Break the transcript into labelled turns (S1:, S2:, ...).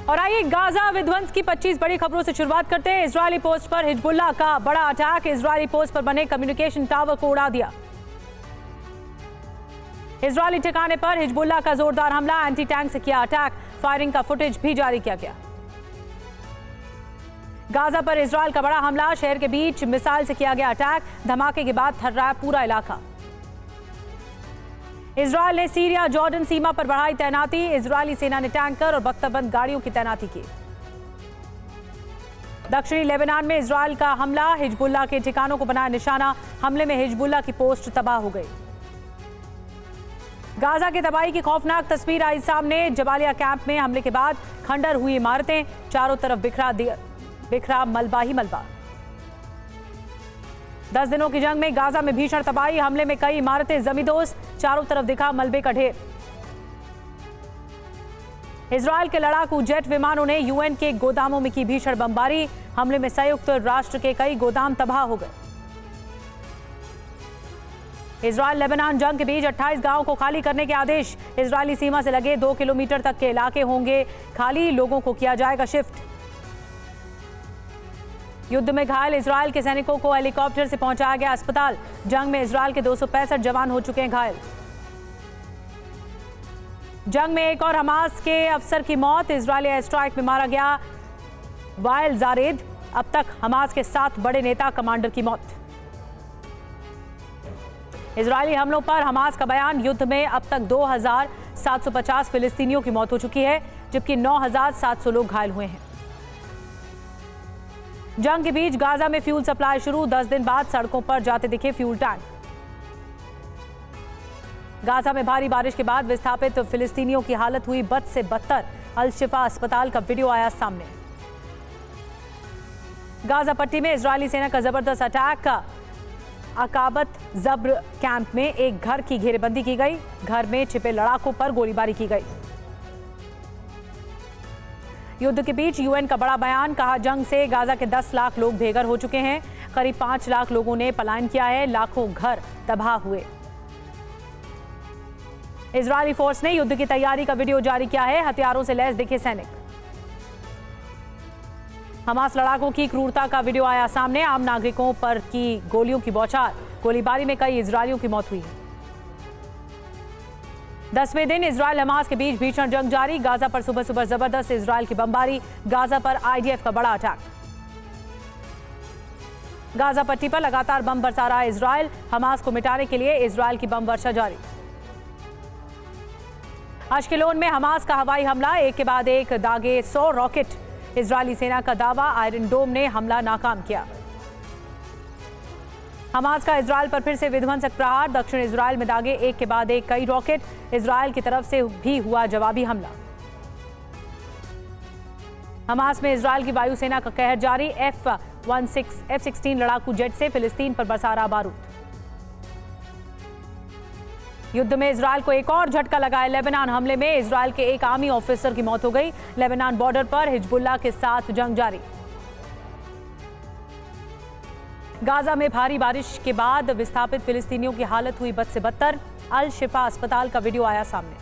S1: और आइए गाजा विध्वंस की 25 बड़ी खबरों से शुरुआत करते हैं। इजरायली पोस्ट पर हिजबुल्लाह का बड़ा अटैक। इजरायली पोस्ट पर बने कम्युनिकेशन टावर को उड़ा दिया। इजरायली ठिकाने पर हिजबुल्लाह का जोरदार हमला, एंटी टैंक से किया अटैक। फायरिंग का फुटेज भी जारी किया गया। गाजा पर इजरायल का बड़ा हमला, शहर के बीच मिसाइल से किया गया अटैक। धमाके के बाद थर्राया पूरा इलाका। इजरायल ने सीरिया जॉर्डन सीमा पर बढ़ाई तैनाती। इजरायली सेना ने टैंकर और बख्तरबंद गाड़ियों की तैनाती की। दक्षिणी लेबनान में इजरायल का हमला, हिजबुल्लाह के ठिकानों को बनाया निशाना। हमले में हिजबुल्लाह की पोस्ट तबाह हो गई। गाजा की तबाही की खौफनाक तस्वीर आई सामने। जबालिया कैंप में हमले के बाद खंडर हुई इमारतें, चारों तरफ बिखरा मलबा ही मलबा। 10 दिनों की जंग में गाजा में भीषण तबाही। हमले में कई इमारतें जमींदोज, चारों तरफ दिखा मलबे का ढेर। इजरायल के लड़ाकू जेट विमानों ने यूएन के गोदामों में की भीषण बमबारी। हमले में संयुक्त राष्ट्र के कई गोदाम तबाह हो गए। इजरायल लेबनान जंग के बीच 28 गांवों को खाली करने के आदेश। इजरायली सीमा से लगे 2 किलोमीटर तक के इलाके होंगे खाली, लोगों को किया जाएगा शिफ्ट। युद्ध में घायल इजरायल के सैनिकों को हेलीकॉप्टर से पहुंचाया गया अस्पताल। जंग में इजरायल के 265 जवान हो चुके हैं घायल। जंग में एक और हमास के अफसर की मौत। इजरायली एयर स्ट्राइक में मारा गया वाइल जारेद। अब तक हमास के 7 बड़े नेता कमांडर की मौत। इजरायली हमलों पर हमास का बयान। युद्ध में अब तक 2750 फिलिस्तीनियों की मौत हो चुकी है, जबकि 9700 लोग घायल हुए हैं। जंग के बीच गाजा में फ्यूल सप्लाई शुरू। 10 दिन बाद सड़कों पर जाते दिखे फ्यूल टैंक। गाजा में भारी बारिश के बाद विस्थापित फिलिस्तीनियों की हालत हुई बद से बदतर। अल शिफा अस्पताल का वीडियो आया सामने। गाजा पट्टी में इजरायली सेना का जबरदस्त अटैक। अकाबत जब्र कैंप में एक घर की घेरेबंदी की गई। घर में छिपे लड़ाकों पर गोलीबारी की गई। युद्ध के बीच यूएन का बड़ा बयान। कहा, जंग से गाजा के 10 लाख लोग बेघर हो चुके हैं। करीब 5 लाख लोगों ने पलायन किया है। लाखों घर तबाह हुए। इजरायली फोर्स ने युद्ध की तैयारी का वीडियो जारी किया है। हथियारों से लैस दिखे सैनिक। हमास लड़ाकों की क्रूरता का वीडियो आया सामने। आम नागरिकों पर की गोलियों की बौछार। गोलीबारी में कई इजरायलियों की मौत हुई। 10वें दिन इजरायल हमास के बीच भीषण जंग जारी। गाजा पर सुबह सुबह जबरदस्त इजरायल की बमबारी। गाजा पर आईडीएफ का बड़ा अटैक। गाजा पट्टी पर लगातार बम बरसा रहा इजरायल। हमास को मिटाने के लिए इजरायल की बम वर्षा जारी। अश्केलोन में हमास का हवाई हमला, एक के बाद एक दागे 100 रॉकेट। इजरायली सेना का दावा, आयरन डोम ने हमला नाकाम किया। हमास का इजरायल पर फिर से विध्वंसक प्रहार। दक्षिण इजरायल में दागे एक के बाद एक कई रॉकेट। इजरायल की तरफ से भी हुआ जवाबी हमला। हमास में इजरायल की वायुसेना का कहर जारी। F-16 लड़ाकू जेट से फिलिस्तीन पर बरसा रहा बारूद। युद्ध में इजरायल को एक और झटका लगा है। लेबनान हमले में इजरायल के एक आर्मी ऑफिसर की मौत हो गई। लेबनान बॉर्डर पर हिजबुल्लाह के साथ जंग जारी। गाजा में भारी बारिश के बाद विस्थापित फिलिस्तीनियों की हालत हुई बद से बदतर। अल शिफा अस्पताल का वीडियो आया सामने।